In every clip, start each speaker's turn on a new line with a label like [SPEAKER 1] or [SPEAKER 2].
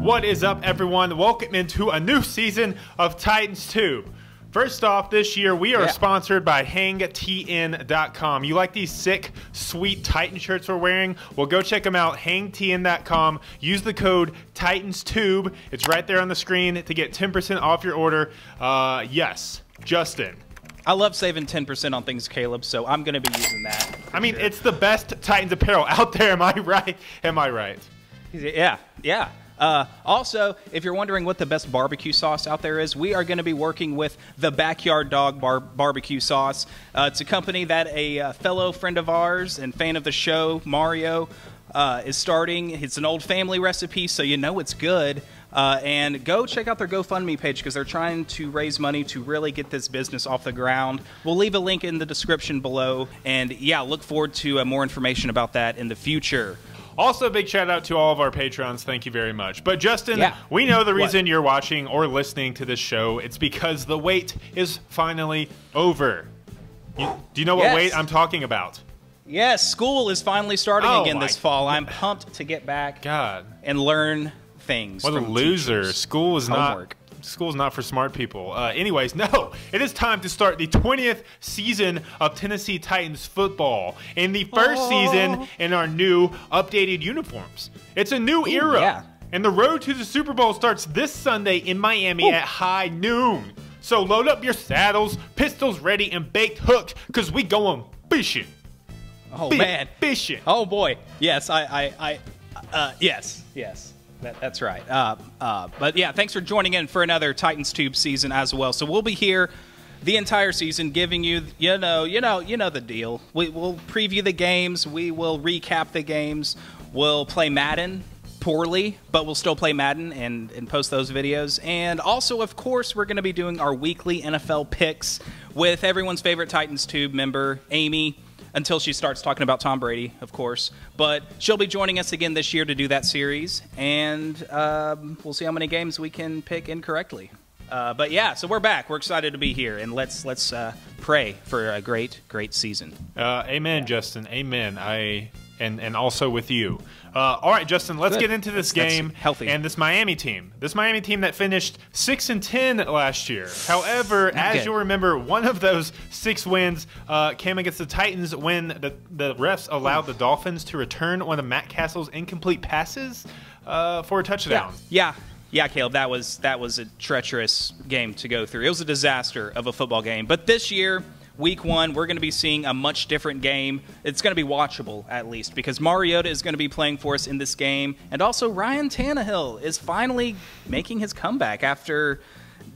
[SPEAKER 1] What is up, everyone? Welcome into a new season of Titans Tube. First off, this year we are sponsored by hangtn.com. You like these sick, sweet Titan shirts we're wearing? Well, go check them out, hangtn.com. Use the code TitansTube. It's right there on the screen to get 10% off your order. Yes, Justin.
[SPEAKER 2] I love saving 10% on things, Caleb, so I'm going to be using that.
[SPEAKER 1] I mean, it's the best Titans apparel out there. Am I right? Am I right?
[SPEAKER 2] Yeah. Also, if you're wondering what the best barbecue sauce out there is, we are going to be working with the Backyard Dog BBQ Sauce. It's a company that a fellow friend of ours and fan of the show, Mario, is starting. It's an old family recipe, so you know it's good. And go check out their GoFundMe page because they're trying to raise money to really get this business off the ground. We'll leave a link in the description below. And yeah, look forward to more information about that in the future.
[SPEAKER 1] Also, a big shout out to all of our patrons. Thank you very much. But Justin, we know the reason you're watching or listening to this show. It's because the wait is finally over. Do you know what wait I'm talking about?
[SPEAKER 2] Yes, school is finally starting again this fall. I'm pumped to get back and learn things.
[SPEAKER 1] What a loser. School is homework. School's not for smart people. Anyways, no, it is time to start the 20th season of Tennessee Titans football and the first season in our new updated uniforms. It's a new era, and the road to the Super Bowl starts this Sunday in Miami at high noon. So load up your saddles, pistols ready, and baked hooked, because we going fishing.
[SPEAKER 2] Oh, man.
[SPEAKER 1] Fishing.
[SPEAKER 2] Oh, boy. Yes, yes. That's right. But yeah, thanks for joining in for another Titans Tube season as well. So we'll be here the entire season giving you, you know the deal. We'll preview the games. We will recap the games. We'll play Madden poorly, but we'll still play Madden and post those videos. And also, of course, we're going to be doing our weekly NFL picks with everyone's favorite Titans Tube member, Amy, until she starts talking about Tom Brady, of course. But she'll be joining us again this year to do that series, and we'll see how many games we can pick incorrectly. But yeah, so we're back. We're excited to be here, and let's pray for a great season.
[SPEAKER 1] Amen, Justin. Amen. And also with you. All right, Justin, let's get into this game
[SPEAKER 2] healthy.
[SPEAKER 1] And this Miami team. This Miami team that finished 6-10 last year. However, as you'll remember, one of those 6 wins came against the Titans when the refs allowed the Dolphins to return one of Matt Castle's incomplete passes for a touchdown.
[SPEAKER 2] Yeah, Caleb, that was a treacherous game to go through. It was a disaster of a football game. But this year, Week 1, we're going to be seeing a much different game. It's going to be watchable, at least, because Mariota is going to be playing for us in this game. And also, Ryan Tannehill is finally making his comeback after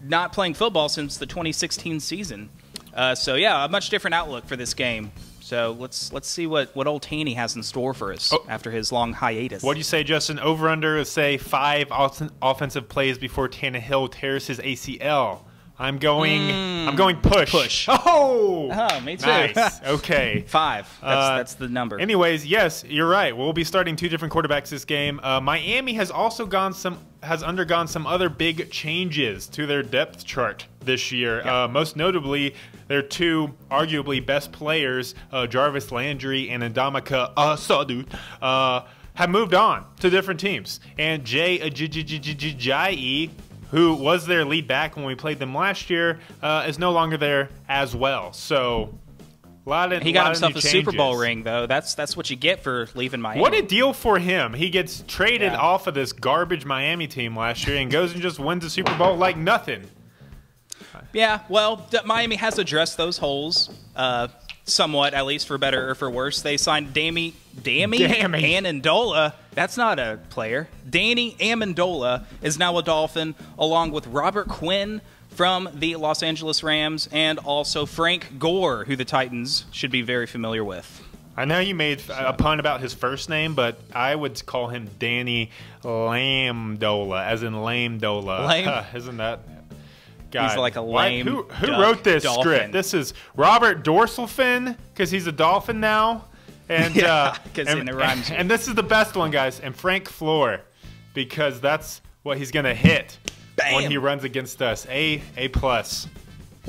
[SPEAKER 2] not playing football since the 2016 season. So, yeah, a much different outlook for this game. So let's see what old Tanny has in store for us after his long hiatus.
[SPEAKER 1] What do you say, Justin? Over-under, say, 5 offensive plays before Tannehill tears his ACL. I'm going push.
[SPEAKER 2] Oh, me too.
[SPEAKER 1] Nice. Okay.
[SPEAKER 2] 5. That's the number.
[SPEAKER 1] Anyways, yes, you're right. We'll be starting 2 different quarterbacks this game. Miami has also undergone some other big changes to their depth chart this year. Most notably, their 2 arguably best players, Jarvis Landry and Ndamukong Suh, have moved on to different teams. And Jay Ajayi, who was their lead back when we played them last year, is no longer there as well. So,
[SPEAKER 2] he got himself a Super Bowl ring, though. That's what you get for leaving Miami.
[SPEAKER 1] What a deal for him. He gets traded off of this garbage Miami team last year and goes and just wins the Super Bowl like nothing.
[SPEAKER 2] Yeah, well, Miami has addressed those holes somewhat, at least for better or for worse. They signed Danny Amendola. That's not a player. Danny Amendola is now a Dolphin, along with Robert Quinn from the Los Angeles Rams, and also Frank Gore, who the Titans should be very familiar with.
[SPEAKER 1] I know you made a pun about his first name, but I would call him Danny Lamendola, as in Lame Dola.
[SPEAKER 2] Lame?
[SPEAKER 1] Isn't that... God,
[SPEAKER 2] he's like a lame
[SPEAKER 1] Who wrote this script? This is Robert Dorselfin, because he's a Dolphin now. And
[SPEAKER 2] it rhymes.
[SPEAKER 1] And this is the best one, guys. And Frank Floor, because that's what he's going to hit when he runs against us. A+.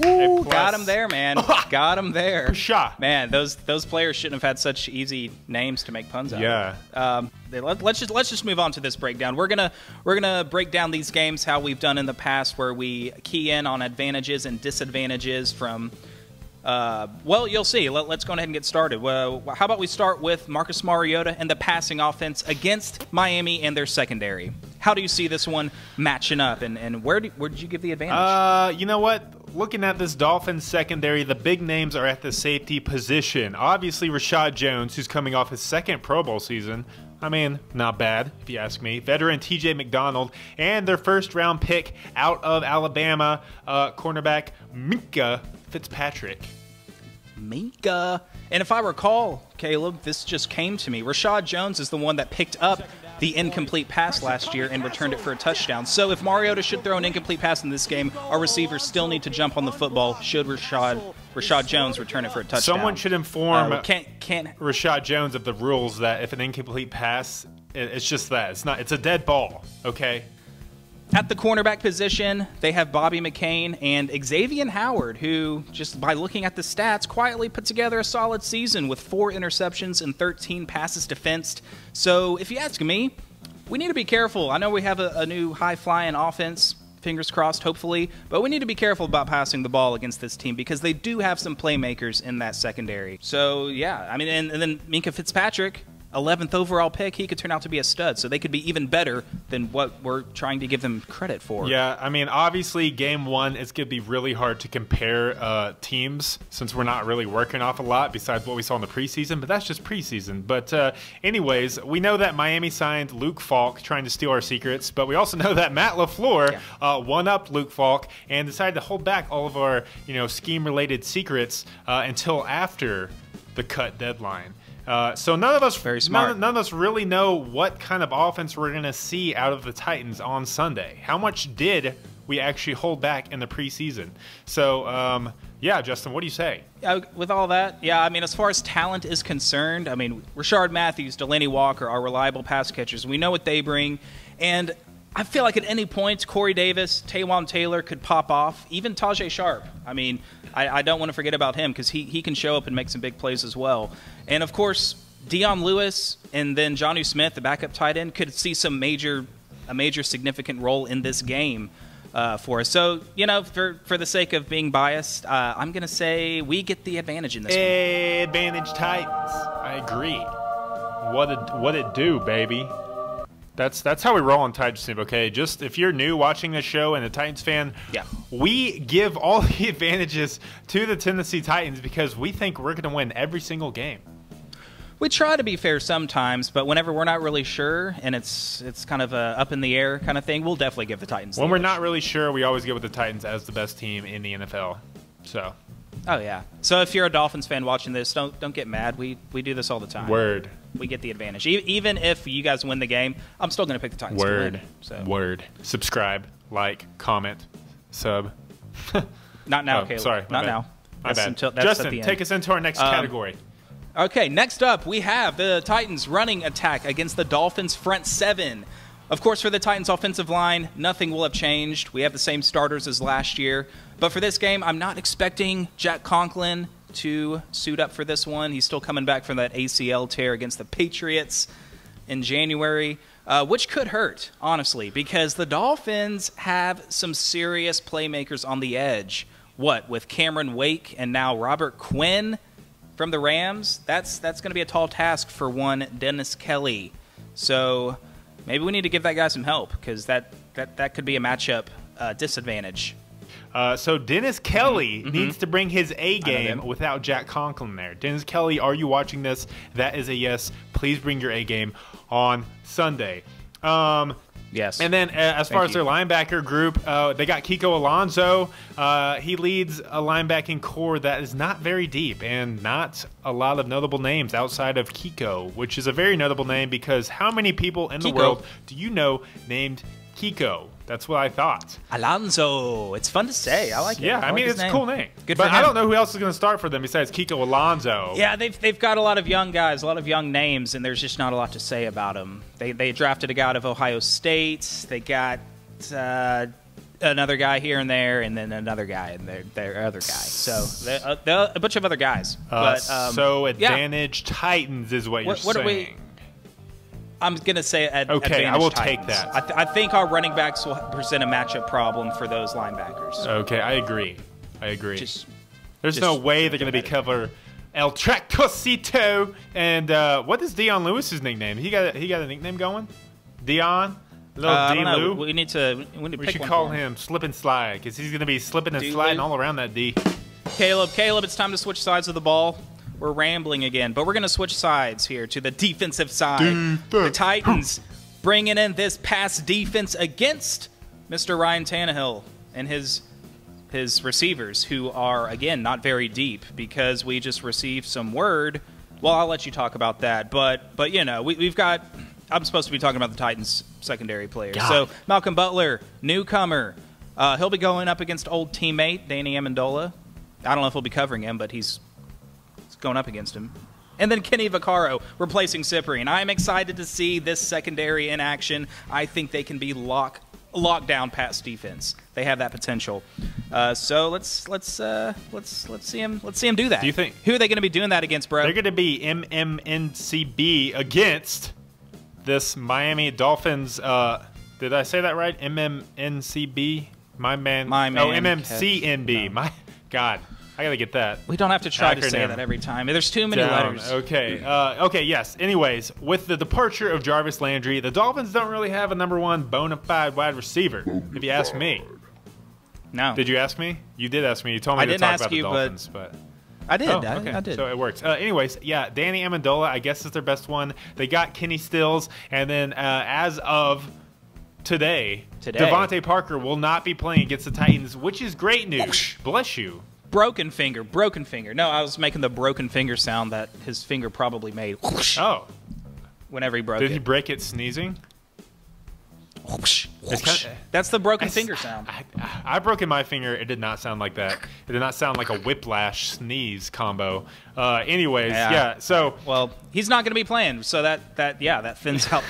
[SPEAKER 2] Ooh, got him there, man. Got him there.
[SPEAKER 1] Shot.
[SPEAKER 2] Man, those players shouldn't have had such easy names to make puns out of. Let's just move on to this breakdown. We're gonna break down these games how we've done in the past, where we key in on advantages and disadvantages from. Well, you'll see. Let's go ahead and get started. Well, how about we start with Marcus Mariota and the passing offense against Miami and their secondary? How do you see this one matching up, and where did you give the advantage?
[SPEAKER 1] You know what? Looking at this Dolphins secondary, the big names are at the safety position. Obviously, Rashad Jones, who's coming off his second Pro Bowl season. I mean, not bad, if you ask me. Veteran T.J. McDonald, and their first-round pick out of Alabama, cornerback Minkah Fitzpatrick.
[SPEAKER 2] Minkah. And if I recall, Caleb, this just came to me. Rashad Jones is the one that picked up the incomplete pass last year and returned it for a touchdown. So if Mariota should throw an incomplete pass in this game, our receivers still need to jump on the football should Rashad Jones return it for a touchdown.
[SPEAKER 1] Someone should inform Rashad Jones of the rules that if an incomplete pass, it's just that. It's a dead ball, okay?
[SPEAKER 2] At the cornerback position, they have Bobby McCain and Xavier Howard, who, just by looking at the stats, quietly put together a solid season with 4 interceptions and 13 passes defensed. So, if you ask me, we need to be careful. I know we have a new high-flying offense, fingers crossed, hopefully, but we need to be careful about passing the ball against this team because they do have some playmakers in that secondary. So, yeah, I mean, and then Minkah Fitzpatrick, 11th overall pick, he could turn out to be a stud. So they could be even better than what we're trying to give them credit for.
[SPEAKER 1] Yeah, I mean, obviously, game one, it's going to be really hard to compare teams since we're not really working off a lot besides what we saw in the preseason, but that's just preseason. But anyways, we know that Miami signed Luke Falk trying to steal our secrets, but we also know that Matt LaFleur one-upped Luke Falk and decided to hold back all of our scheme-related secrets until after the cut deadline. So none of us really know what kind of offense we're going to see out of the Titans on Sunday. How much did we actually hold back in the preseason? So, yeah, Justin, what do you say?
[SPEAKER 2] With all that, yeah, I mean, as far as talent is concerned, I mean, Rashard Matthews, Delaney Walker are reliable pass catchers. We know what they bring, and I feel like at any point, Corey Davis, Taywan Taylor could pop off, even Tajay Sharp. I mean, I don't want to forget about him because he can show up and make some big plays as well. And, of course, Dion Lewis and then Jonnu Smith, the backup tight end, could see a major significant role in this game for us. So, for the sake of being biased, I'm going to say we get the advantage in this one.
[SPEAKER 1] Advantage Titans. I agree. What it do, baby? That's how we roll on Titans Team, okay? Just if you're new watching this show and a Titans fan, we give all the advantages to the Tennessee Titans because we think we're going to win every single game.
[SPEAKER 2] We try to be fair sometimes, but whenever we're not really sure and it's kind of a up in the air kind of thing, we'll definitely give the Titans.
[SPEAKER 1] When we're not really sure, we always go with the Titans as the best team in the NFL. So.
[SPEAKER 2] Oh yeah. So if you're a Dolphins fan watching this, don't get mad. We do this all the time.
[SPEAKER 1] Word.
[SPEAKER 2] We get the advantage. Even if you guys win the game, I'm still going to pick the Titans to win. So.
[SPEAKER 1] Word. Subscribe, like, comment, sub.
[SPEAKER 2] Not now, Caleb.
[SPEAKER 1] Sorry.
[SPEAKER 2] Not now.
[SPEAKER 1] My bad. Justin, take us into our next category.
[SPEAKER 2] Okay, next up, we have the Titans running attack against the Dolphins front seven. Of course, for the Titans offensive line, nothing will have changed. We have the same starters as last year. But for this game, I'm not expecting Jack Conklin to suit up for this one. He's still coming back from that ACL tear against the Patriots in January, which could hurt, honestly, because the Dolphins have some serious playmakers on the edge. What, with Cameron Wake and now Robert Quinn from the Rams? That's going to be a tall task for one Dennis Kelly. So maybe we need to give that guy some help because that could be a matchup disadvantage.
[SPEAKER 1] So Dennis Kelly needs to bring his A game without Jack Conklin there. Dennis Kelly, are you watching this? That is a yes. Please bring your A game on Sunday.
[SPEAKER 2] Yes.
[SPEAKER 1] And then as far as their linebacker group, they got Kiko Alonso. He leads a linebacking core that is not very deep and not a lot of notable names outside of Kiko, which is a very notable name because how many people in the world do you know named Kiko? That's what I thought.
[SPEAKER 2] Alonso. It's fun to say. I like it.
[SPEAKER 1] Yeah, I mean, it's a cool name.
[SPEAKER 2] Good for him.
[SPEAKER 1] I don't know who else is going to start for them besides Kiko Alonso.
[SPEAKER 2] Yeah, they've got a lot of young guys, a lot of young names, and there's just not a lot to say about them. They drafted a guy out of Ohio State. They got another guy here and there, and then another guy and their other guy. So a bunch of other guys.
[SPEAKER 1] So advantage Titans is what you're saying.
[SPEAKER 2] What are we? I'm gonna say
[SPEAKER 1] okay. I will
[SPEAKER 2] Titans.
[SPEAKER 1] take that.
[SPEAKER 2] I think our running backs will present a matchup problem for those linebackers.
[SPEAKER 1] Okay, I agree. There's no way they're gonna be cover El Tracosito. And what is Dion Lewis's nickname? He got a nickname going. Dion. Little D. Lou.
[SPEAKER 2] We need to.
[SPEAKER 1] We should call him Slip and Slide because he's going to be slipping and sliding all around that D.
[SPEAKER 2] Caleb, it's time to switch sides of the ball. We're rambling again, but we're going to switch sides here to the defensive side. The Titans bringing in this pass defense against Mr. Ryan Tannehill and his receivers, who are, again, not very deep because we just received some word. Well, I'll let you talk about that, but you know, we've got. I'm supposed to be talking about the Titans secondary players. God. So Malcolm Butler, newcomer. He'll be going up against old teammate Danny Amendola. I don't know if he'll be covering him, but he's going up against him. And then Kenny Vaccaro replacing Cyprian. I'm excited to see this secondary in action. I think they can be lockdown pass defense. They have that potential. So let's see him do that.
[SPEAKER 1] Do you think
[SPEAKER 2] who are they going to be doing that against, bro?
[SPEAKER 1] They're going to be MMNCB against this Miami Dolphins. Did I say that right? MMNCB. My man. Oh, MMCNB. My God. I gotta get that.
[SPEAKER 2] We don't have to try to say that every time. There's too many letters.
[SPEAKER 1] Okay. Okay. Yes. Anyways, with the departure of Jarvis Landry, the Dolphins don't really have a #1 bona fide wide receiver. If you ask me.
[SPEAKER 2] No.
[SPEAKER 1] Did you ask me? You did ask me. You told me to talk about the Dolphins, but
[SPEAKER 2] I did.
[SPEAKER 1] Oh, okay.
[SPEAKER 2] I did.
[SPEAKER 1] So it works. Anyways, yeah, Danny Amendola, I guess, is their best one. They got Kenny Stills, and then as of today, Devontae Parker will not be playing against the Titans, which is great news. Bless you.
[SPEAKER 2] Broken finger. No, I was making the broken finger sound that his finger probably made.
[SPEAKER 1] Oh.
[SPEAKER 2] Whenever he broke it.
[SPEAKER 1] Did he break it sneezing?
[SPEAKER 2] That's the broken finger sound.
[SPEAKER 1] I broken my finger. It did not sound like that. It did not sound like a whiplash sneeze combo. Anyways, yeah. So
[SPEAKER 2] well, he's not going to be playing. So that thins out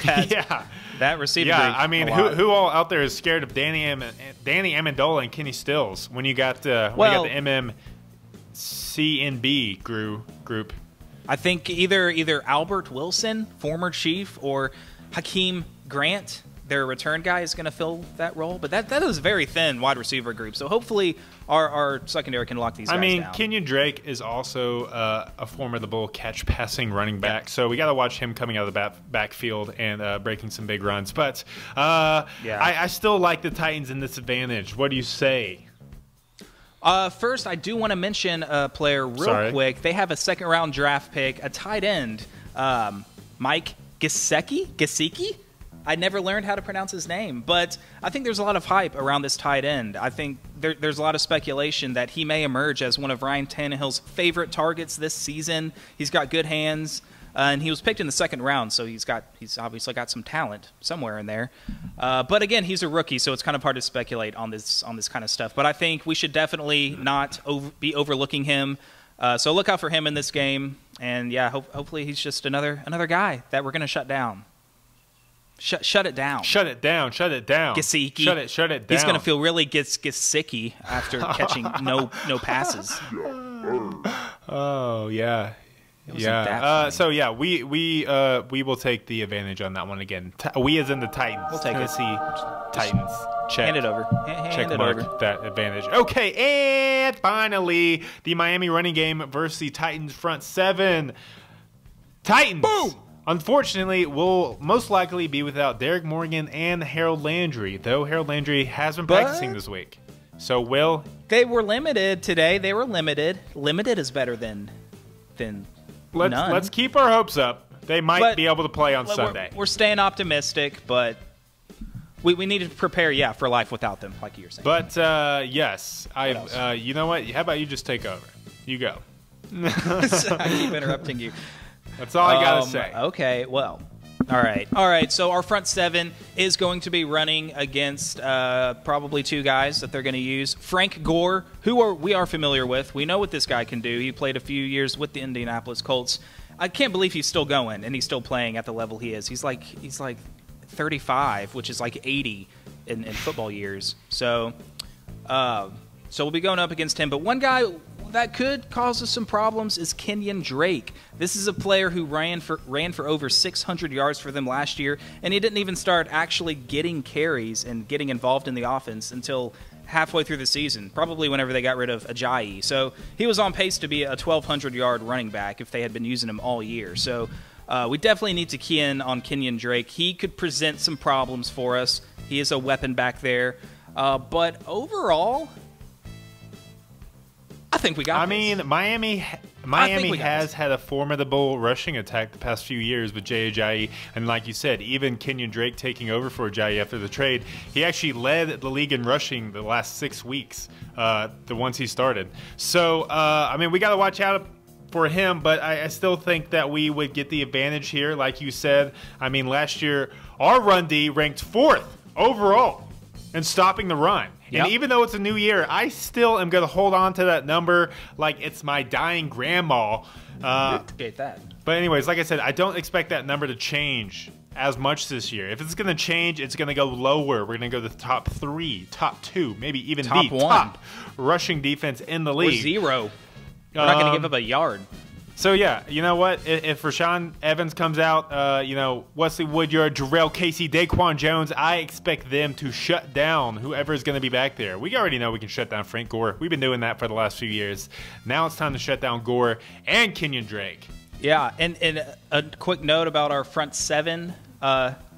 [SPEAKER 2] that receiver.
[SPEAKER 1] Yeah, I mean, who all out there is scared of Danny Amendola and Kenny Stills when you got the MMCNB group?
[SPEAKER 2] I think either Albert Wilson, former Chief, or Hakeem Grant, their return guy, is going to fill that role. But that is a very thin wide receiver group. So hopefully our secondary can lock these guys down.
[SPEAKER 1] Kenyon Drake is also a formidable catch-passing running back. So we got to watch him coming out of the backfield and breaking some big runs. But I still like the Titans in this advantage. What do you say?
[SPEAKER 2] First, I do want to mention a player real quick. They have a second-round draft pick, a tight end, Mike Gesicki? I never learned how to pronounce his name, but I think there's a lot of hype around this tight end. I think there's a lot of speculation that he may emerge as one of Ryan Tannehill's favorite targets this season. He's got good hands, and he was picked in the second round, so he's obviously got some talent somewhere in there. But again, he's a rookie, so it's kind of hard to speculate on this kind of stuff. But I think we should definitely not be overlooking him. So look out for him in this game, and yeah, hopefully he's just another guy that we're going to shut down. Shut it down.
[SPEAKER 1] Shut it down.
[SPEAKER 2] Gesicki.
[SPEAKER 1] Shut it down.
[SPEAKER 2] He's gonna feel really Gesicki after catching no passes.
[SPEAKER 1] Oh yeah. So yeah, we will take the advantage on that one again. We as in the Titans.
[SPEAKER 2] We'll take
[SPEAKER 1] Tennessee Titans. Check.
[SPEAKER 2] Hand it over.
[SPEAKER 1] Check mark that advantage. Okay, and finally the Miami running game versus the Titans front seven. Titans.
[SPEAKER 2] Boom.
[SPEAKER 1] Unfortunately, will most likely be without Derek Morgan and Harold Landry, though Harold Landry has been practicing this week. So,
[SPEAKER 2] they were limited today. They were limited. Limited is better than none.
[SPEAKER 1] Let's keep our hopes up. They might be able to play on Sunday.
[SPEAKER 2] We're staying optimistic, but we need to prepare, for life without them, like you're saying.
[SPEAKER 1] But, yes. You know what? How about you just take over? You go.
[SPEAKER 2] I keep interrupting you.
[SPEAKER 1] That's all I got to say.
[SPEAKER 2] Okay, well, all right. So our front seven is going to be running against probably two guys that they're going to use. Frank Gore, who we are familiar with. We know what this guy can do. He played a few years with the Indianapolis Colts. I can't believe he's still going and he's still playing at the level he is. He's like 35, which is like 80 in football years. So we'll be going up against him. But one guy that could cause us some problems is Kenyon Drake. This is a player who ran for over 600 yards for them last year, and he didn't even start actually getting carries and getting involved in the offense until halfway through the season, probably whenever they got rid of Ajayi. So he was on pace to be a 1,200-yard running back if they had been using him all year. So we definitely need to key in on Kenyon Drake. He could present some problems for us. He is a weapon back there. But overall, I think we got this.
[SPEAKER 1] I mean, Miami has had a formidable rushing attack the past few years with Jay Ajayi, and like you said, even Kenyon Drake taking over for Ajayi after the trade, he actually led the league in rushing the last 6 weeks, the ones he started. So, I mean, we got to watch out for him, but I still think that we would get the advantage here, like you said. I mean, last year, our run D ranked 4th overall in stopping the run.
[SPEAKER 2] Yep.
[SPEAKER 1] And even though it's a new year, I still am going to hold on to that number like it's my dying grandma.
[SPEAKER 2] Get that.
[SPEAKER 1] But anyways, like I said, I don't expect that number to change as much this year. If it's going to change, it's going to go lower. We're going to go to the top 3, top 2, maybe even
[SPEAKER 2] top
[SPEAKER 1] the
[SPEAKER 2] 1
[SPEAKER 1] top rushing defense in the league.
[SPEAKER 2] Or 0. We're not going to give up a yard.
[SPEAKER 1] So, yeah, you know what? If Rashaan Evans comes out, you know, Wesley Woodyard, Jarrell Casey, Daquan Jones, I expect them to shut down whoever is going to be back there. We already know we can shut down Frank Gore. We've been doing that for the last few years. Now it's time to shut down Gore and Kenyon Drake.
[SPEAKER 2] Yeah, and a quick note about our front 7.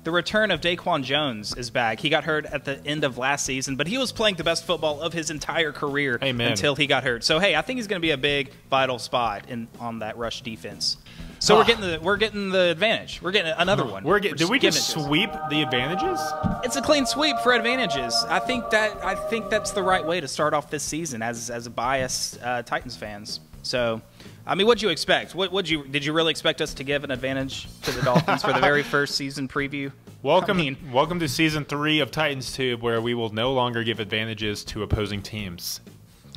[SPEAKER 2] The return of Daquan Jones is back. He got hurt at the end of last season, but he was playing the best football of his entire career until he got hurt. So, hey, I think he's going to be a big, vital spot on that rush defense. So we're getting the advantage. We're getting another one.
[SPEAKER 1] Did we just sweep the advantages?
[SPEAKER 2] It's a clean sweep for advantages. I think that's the right way to start off this season as a biased Titans fans. So, I mean, what'd you expect? Did you really expect us to give an advantage to the Dolphins for the very first season preview?
[SPEAKER 1] Welcome to season 3 of Titans Tube, where we will no longer give advantages to opposing teams.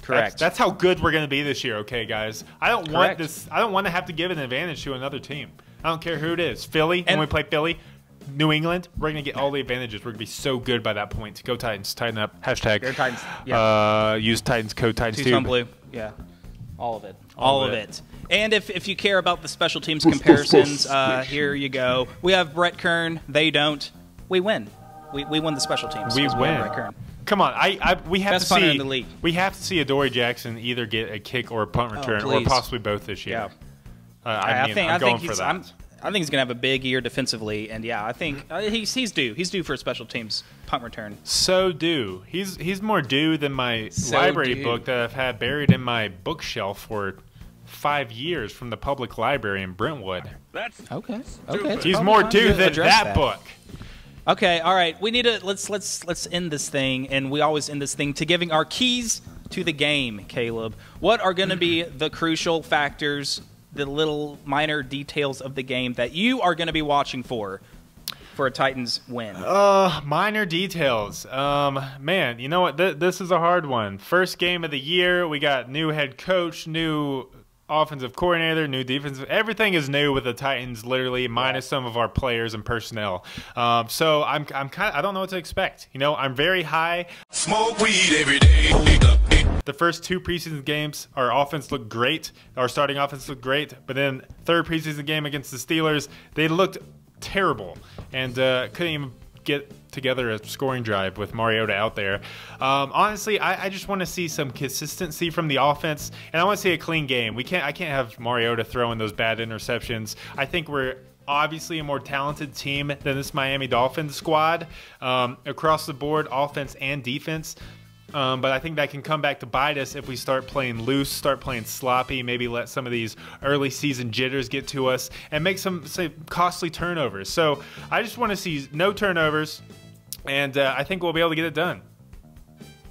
[SPEAKER 2] Correct.
[SPEAKER 1] That's how good we're going to be this year, okay, guys? I don't want to have to give an advantage to another team. I don't care who it is. Philly, when we play Philly, New England, we're going to get all the advantages. We're going to be so good by that point. Go Titans. Tighten up. Hashtag.
[SPEAKER 2] Go Titans. Yeah.
[SPEAKER 1] Use Titans code Titans Tube.
[SPEAKER 2] Tucson Blue. Yeah. All of it. All of it. And if you care about the special teams comparisons, here you go. We have Brett Kern. They don't. We win. We win the special teams.
[SPEAKER 1] We win.
[SPEAKER 2] Brett Kern.
[SPEAKER 1] Come on, we have
[SPEAKER 2] Best
[SPEAKER 1] to
[SPEAKER 2] punter
[SPEAKER 1] see.
[SPEAKER 2] in the league.
[SPEAKER 1] We have to see Adoree Jackson either get a kick or a punt return, or possibly both this year.
[SPEAKER 2] Yeah.
[SPEAKER 1] I'm going for that.
[SPEAKER 2] I think he's going to have a big year defensively, and yeah, I think he's due. He's due for a special teams punt return.
[SPEAKER 1] So due. He's more due than my library book that I've had buried in my bookshelf for 5 years from the public library in Brentwood.
[SPEAKER 3] That's
[SPEAKER 2] okay.
[SPEAKER 1] He's more due than that book.
[SPEAKER 2] Okay, all right. We need to let's end this thing, and we always end this thing to giving our keys to the game. Caleb, what are going to be the crucial factors, the little minor details of the game that you are going to be watching for a Titans win?
[SPEAKER 1] Minor details. Man, you know what? This is a hard one. First game of the year. We got new head coach, new offensive coordinator, new defensive. Everything is new with the Titans, literally, minus some of our players and personnel. So I'm kind of, I don't know what to expect. You know, I'm very high.
[SPEAKER 3] smoke weed every day.
[SPEAKER 1] The first 2 preseason games, our offense looked great. Our starting offense looked great. But then third preseason game against the Steelers, they looked terrible and couldn't even get together a scoring drive with Mariota out there. Honestly, I just want to see some consistency from the offense, and I want to see a clean game. I can't have Mariota throwing those bad interceptions. I think we're obviously a more talented team than this Miami Dolphins squad across the board, offense and defense. But I think that can come back to bite us if we start playing loose, start playing sloppy, maybe let some of these early season jitters get to us and make some costly turnovers. So I just want to see no turnovers, and I think we'll be able to get it done.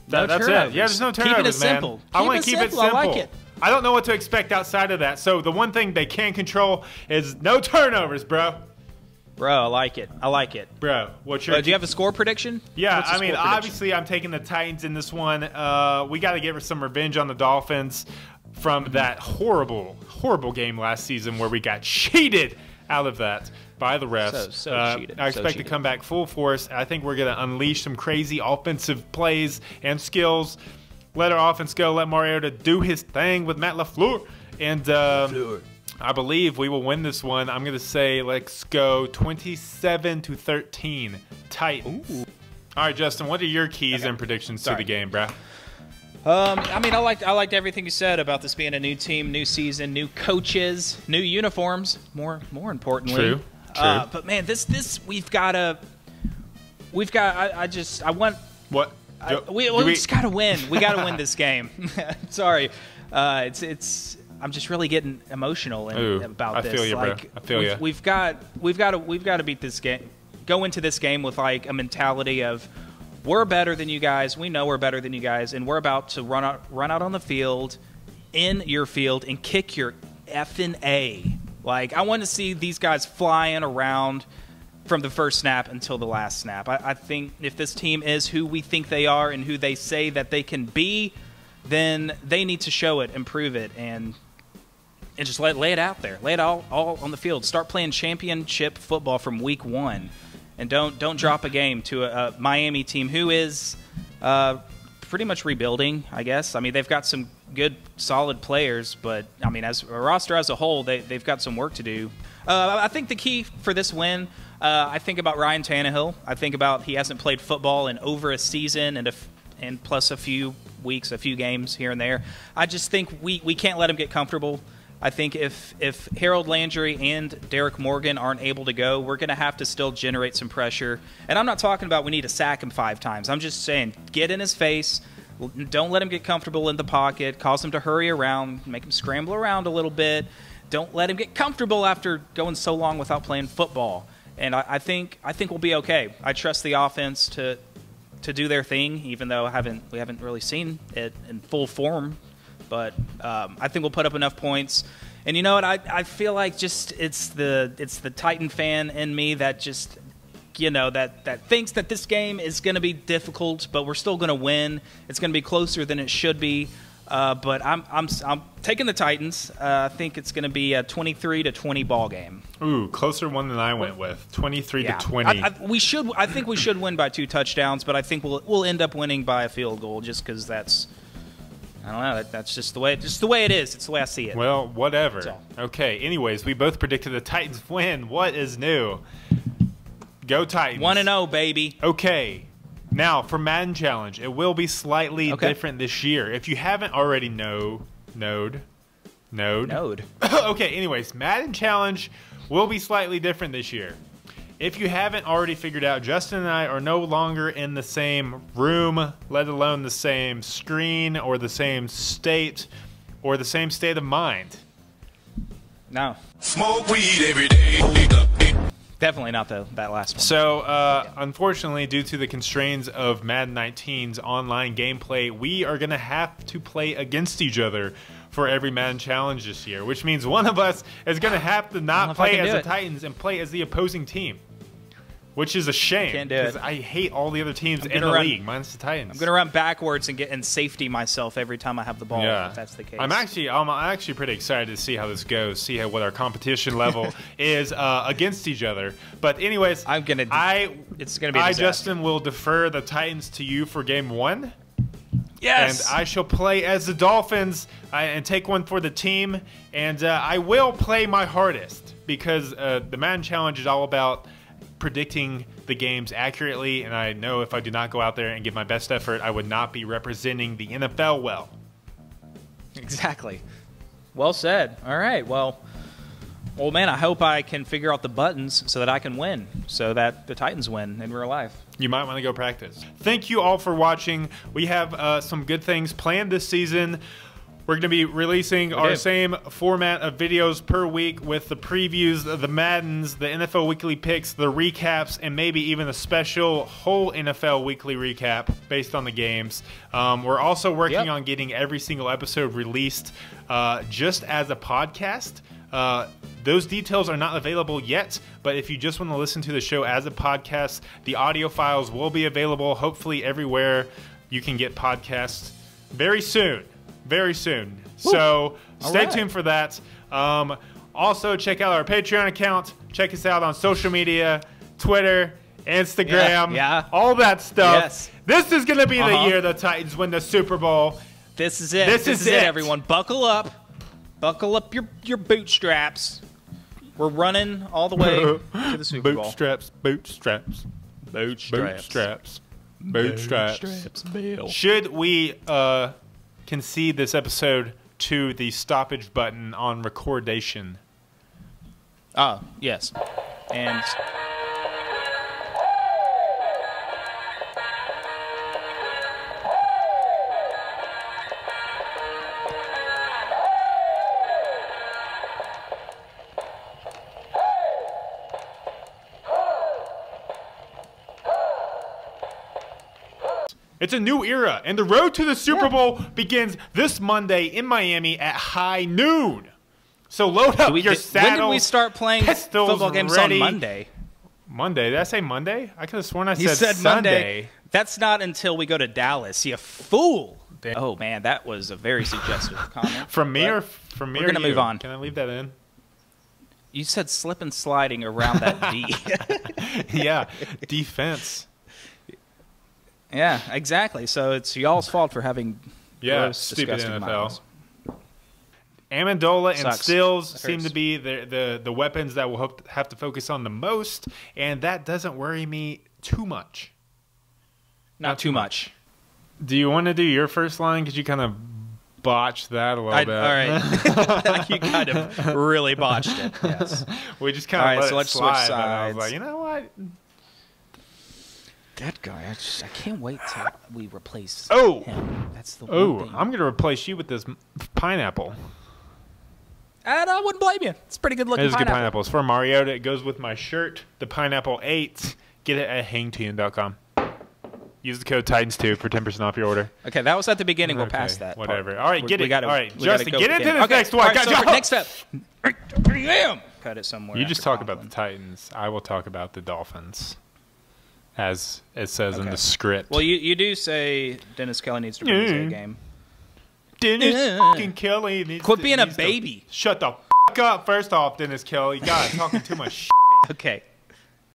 [SPEAKER 1] That's it. Yeah, there's no turnovers, man.
[SPEAKER 2] Simple.
[SPEAKER 1] I want to keep it simple.
[SPEAKER 2] I like it.
[SPEAKER 1] I don't know what to expect outside of that. So the one thing they can control is no turnovers, bro.
[SPEAKER 2] Bro, I like it. I like it.
[SPEAKER 1] Bro, what's your...
[SPEAKER 2] do you have a score prediction?
[SPEAKER 1] Yeah, I mean, obviously I'm taking the Titans in this one. We got to get some revenge on the Dolphins from that horrible, horrible game last season where we got cheated out of that by the refs.
[SPEAKER 2] So cheated.
[SPEAKER 1] I expect to come back full force. I think we're going to unleash some crazy offensive plays and skills. Let our offense go. Let Mariota do his thing with Matt LaFleur. And I believe we will win this one. I'm going to say let's go 27-13 Titans. Ooh. All right, Justin, what are your keys and predictions to the game, bro?
[SPEAKER 2] I mean, I liked everything you said about this being a new team, new season, new coaches, new uniforms. More importantly,
[SPEAKER 1] true.
[SPEAKER 2] But man, we just gotta win. We gotta win this game. Sorry, I'm just really getting emotional about this.
[SPEAKER 1] I feel you, bro. I feel you.
[SPEAKER 2] We've got to beat this game. Go into this game with like a mentality of, we're better than you guys. We know we're better than you guys, and we're about to run out on the field, in your field, and kick your effing A. Like, I want to see these guys flying around from the first snap until the last snap. I think if this team is who we think they are and who they say that they can be, then they need to show it and prove it and just lay it out there. Lay it all on the field. Start playing championship football from week 1. And don't drop a game to a Miami team who is pretty much rebuilding, I guess. I mean, they've got some good, solid players, but, I mean, as a roster as a whole, they've got some work to do. I think the key for this win, I think about Ryan Tannehill. I think about he hasn't played football in over a season and plus a few weeks, a few games here and there. I just think we can't let him get comfortable. I think if Harold Landry and Derek Morgan aren't able to go, we're going to have to still generate some pressure. And I'm not talking about we need to sack him 5 times. I'm just saying get in his face. Don't let him get comfortable in the pocket. Cause him to hurry around. Make him scramble around a little bit. Don't let him get comfortable after going so long without playing football. And I think we'll be okay. I trust the offense to do their thing, even though we haven't really seen it in full form. But I think we'll put up enough points. And you know what? I feel like just it's the Titan fan in me that just, that thinks that this game is going to be difficult, but we're still going to win. It's going to be closer than it should be. But I'm taking the Titans. I think it's going to be a 23-20 ball game.
[SPEAKER 1] Ooh, closer one than I went with. 23-20.
[SPEAKER 2] I think we should win by 2 touchdowns, but I think we'll end up winning by a field goal just because that's. I don't know. That's just the way it is. It's the way I see it.
[SPEAKER 1] Well, whatever. Okay. Anyways, we both predicted the Titans win. What is new? Go Titans.
[SPEAKER 2] 1-0, baby.
[SPEAKER 1] Okay. Now for Madden Challenge, it will be slightly different this year. If you haven't already Node. Okay. Anyways, Madden Challenge will be slightly different this year. If you haven't already figured out, Justin and I are no longer in the same room, let alone the same screen or the same state or the same state of mind.
[SPEAKER 2] No.
[SPEAKER 3] Smoke weed every day.
[SPEAKER 2] Definitely not that last one.
[SPEAKER 1] So, unfortunately, due to the constraints of Madden 19's online gameplay, we are going to have to play against each other for every Madden Challenge this year, which means one of us is going to have to not play as the Titans and play as the opposing team. Which is a shame, because I hate all the other teams in the league, minus the Titans.
[SPEAKER 2] I'm going to run backwards and get in safety myself every time I have the ball, if that's the case.
[SPEAKER 1] I'm actually pretty excited to see how this goes, see what our competition level is against each other. But anyways,
[SPEAKER 2] it's going to be
[SPEAKER 1] Justin, will defer the Titans to you for game 1.
[SPEAKER 2] Yes!
[SPEAKER 1] And I shall play as the Dolphins and take one for the team. And I will play my hardest, because the Madden Challenge is all about predicting the games accurately, and I know if I do not go out there and give my best effort, I would not be representing the NFL well.
[SPEAKER 2] Exactly. Well said. All right. Well, man, I hope I can figure out the buttons so that I can win, so that the Titans win in real life.
[SPEAKER 1] You might want to go practice. Thank you all for watching. We have some good things planned this season. We're going to be releasing our same format of videos per week with the previews, the Maddens, the NFL Weekly Picks, the recaps, and maybe even a special whole NFL Weekly recap based on the games. We're also working on getting every single episode released just as a podcast. Those details are not available yet, but if you just want to listen to the show as a podcast, the audio files will be available hopefully everywhere you can get podcasts very soon. Very soon. Woo. So stay tuned for that. Also, check out our Patreon account. Check us out on social media, Twitter, Instagram, all that stuff.
[SPEAKER 2] Yes.
[SPEAKER 1] This is going to be the year the Titans win the Super Bowl.
[SPEAKER 2] This is it. This is it, everyone. Buckle up. Buckle up your bootstraps. We're running all the way to the Super Bowl.
[SPEAKER 1] Bootstraps.
[SPEAKER 2] Bill.
[SPEAKER 1] Should we concede this episode to the stoppage button on recordation?
[SPEAKER 2] Oh, yes. And
[SPEAKER 1] it's a new era, and the road to the Super Bowl begins this Monday in Miami at high noon. So load up your saddles.
[SPEAKER 2] When did we start playing football games on Monday?
[SPEAKER 1] Monday? Did I say Monday? I could have sworn I
[SPEAKER 2] said
[SPEAKER 1] Sunday.
[SPEAKER 2] Monday. That's not until we go to Dallas, you fool. Damn. Oh, man, that was a very suggestive comment.
[SPEAKER 1] From me or from me
[SPEAKER 2] We're going to move on.
[SPEAKER 1] Can I leave that in?
[SPEAKER 2] You said slip and sliding around that D.
[SPEAKER 1] Yeah, defense.
[SPEAKER 2] Yeah, exactly. So it's y'all's fault for having gross,
[SPEAKER 1] stupid
[SPEAKER 2] disgusting
[SPEAKER 1] NFL.
[SPEAKER 2] minds.
[SPEAKER 1] Amendola and
[SPEAKER 2] Sucks.
[SPEAKER 1] Stills seem to be the weapons that we'll have to focus on the most, and that doesn't worry me too much.
[SPEAKER 2] Not too much.
[SPEAKER 1] Do you want to do your first line? Because you kind of botched that a little bit.
[SPEAKER 2] All right. You kind of really botched it, yes.
[SPEAKER 1] We just kind of let it
[SPEAKER 2] let's
[SPEAKER 1] slide.
[SPEAKER 2] switch sides.
[SPEAKER 1] And I was like, you know what?
[SPEAKER 2] That guy, I can't wait till we replace
[SPEAKER 1] Oh.
[SPEAKER 2] him. That's the
[SPEAKER 1] Oh,
[SPEAKER 2] one thing.
[SPEAKER 1] I'm going to replace you with this pineapple.
[SPEAKER 2] And I wouldn't blame you. It's a pretty good looking
[SPEAKER 1] It is
[SPEAKER 2] pineapple.
[SPEAKER 1] good pineapple. It's for Mariota. It goes with my shirt, the Pineapple 8. Get it at hangtune.com. Use the code Titans2 for 10% off your order.
[SPEAKER 2] Okay, that was at the beginning. We'll
[SPEAKER 1] Okay,
[SPEAKER 2] pass that.
[SPEAKER 1] whatever.
[SPEAKER 2] part.
[SPEAKER 1] All right, get it.
[SPEAKER 2] Gotta,
[SPEAKER 1] all right,
[SPEAKER 2] we gotta
[SPEAKER 1] Justin,
[SPEAKER 2] go
[SPEAKER 1] get into
[SPEAKER 2] again.
[SPEAKER 1] this
[SPEAKER 2] Okay,
[SPEAKER 1] next one.
[SPEAKER 2] all right, so next step. Cut it somewhere.
[SPEAKER 1] You just
[SPEAKER 2] after
[SPEAKER 1] talk about the
[SPEAKER 2] Conklin.
[SPEAKER 1] Titans. I will talk about the Dolphins, as it says in the script.
[SPEAKER 2] Well, you do say Dennis Kelly needs to bring his A game.
[SPEAKER 1] Dennis fucking Kelly needs
[SPEAKER 2] Quit
[SPEAKER 1] to,
[SPEAKER 2] being a
[SPEAKER 1] needs to-
[SPEAKER 2] baby.
[SPEAKER 1] Shut the fuck up. First off, Dennis Kelly. God, talking too much shit.
[SPEAKER 2] Okay.